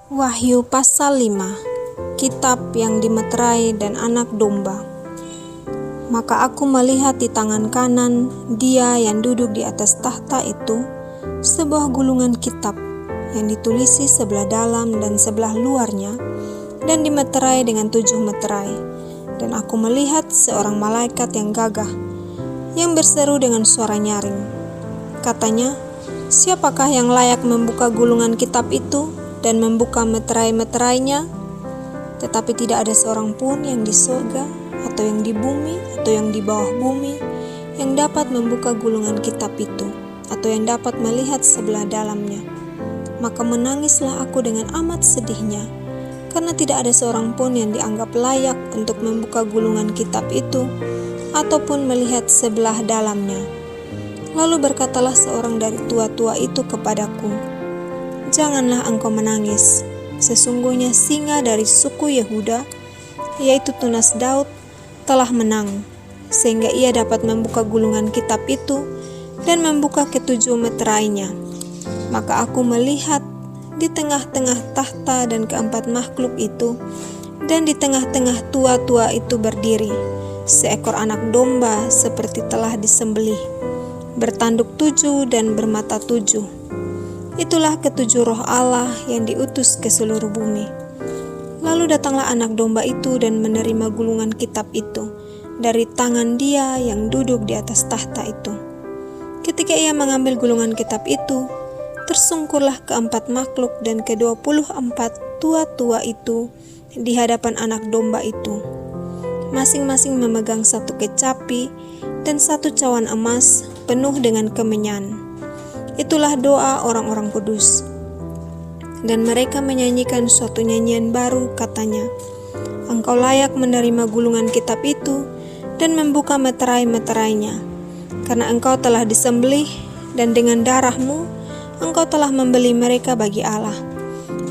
Wahyu pasal 5, Kitab yang dimeterai dan anak domba. Maka aku melihat di tangan kanan Dia yang duduk di atas tahta itu sebuah gulungan kitab yang ditulisi sebelah dalam dan sebelah luarnya dan dimeterai dengan 7 meterai. Dan aku melihat seorang malaikat yang gagah yang berseru dengan suara nyaring. Katanya, siapakah yang layak membuka gulungan kitab itu dan membuka meterai-meterainya? Tetapi tidak ada seorang pun yang di surga atau yang di bumi atau yang di bawah bumi yang dapat membuka gulungan kitab itu atau yang dapat melihat sebelah dalamnya. Maka menangislah aku dengan amat sedihnya, karena tidak ada seorang pun yang dianggap layak untuk membuka gulungan kitab itu ataupun melihat sebelah dalamnya. Lalu berkatalah seorang dari tua-tua itu kepadaku, "Janganlah engkau menangis. Sesungguhnya singa dari suku Yehuda, yaitu tunas Daud, telah menang, sehingga ia dapat membuka gulungan kitab itu dan membuka ke-7 meterainya." Maka aku melihat di tengah-tengah tahta dan keempat makhluk itu, dan di tengah-tengah tua-tua itu berdiri seekor anak domba seperti telah disembelih, bertanduk 7 dan bermata 7. Itulah ke-7 roh Allah yang diutus ke seluruh bumi. Lalu datanglah anak domba itu dan menerima gulungan kitab itu dari tangan Dia yang duduk di atas tahta itu. Ketika ia mengambil gulungan kitab itu, tersungkurlah keempat makhluk dan ke-24 tua-tua itu di hadapan anak domba itu. Masing-masing memegang 1 kecapi dan 1 cawan emas penuh dengan kemenyan. Itulah doa orang-orang kudus. Dan mereka menyanyikan suatu nyanyian baru, katanya, "Engkau layak menerima gulungan kitab itu dan membuka meterai-meterainya, karena engkau telah disembelih dan dengan darahmu engkau telah membeli mereka bagi Allah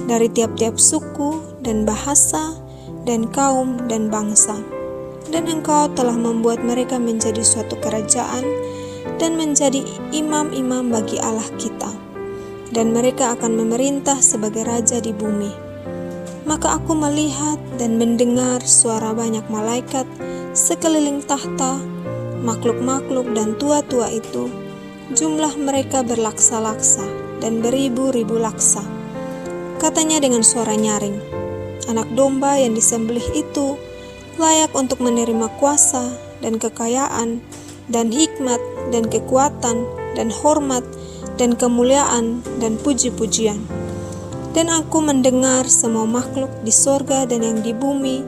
dari tiap-tiap suku dan bahasa dan kaum dan bangsa. Dan engkau telah membuat mereka menjadi suatu kerajaan dan menjadi imam-imam bagi Allah kita. Dan mereka akan memerintah sebagai raja di bumi." Maka aku melihat dan mendengar suara banyak malaikat sekeliling tahta, makhluk-makhluk dan tua-tua itu. Jumlah mereka berlaksa-laksa dan beribu-ribu laksa. Katanya dengan suara nyaring, "Anak domba yang disembelih itu layak untuk menerima kuasa dan kekayaan dan hikmat dan kekuatan dan hormat dan kemuliaan dan puji-pujian." Dan aku mendengar semua makhluk di sorga dan yang di bumi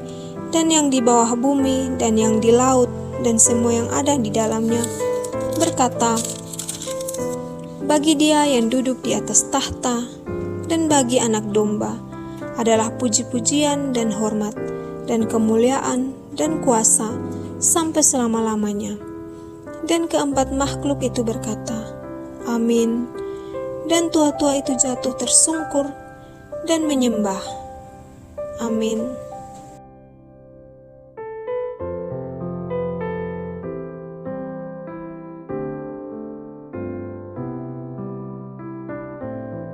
dan yang di bawah bumi dan yang di laut dan semua yang ada di dalamnya berkata, "Bagi Dia yang duduk di atas tahta dan bagi anak domba adalah puji-pujian dan hormat dan kemuliaan dan kuasa sampai selama-lamanya." Dan keempat makhluk itu berkata, "Amin." Dan tua-tua itu jatuh tersungkur dan menyembah. Amin.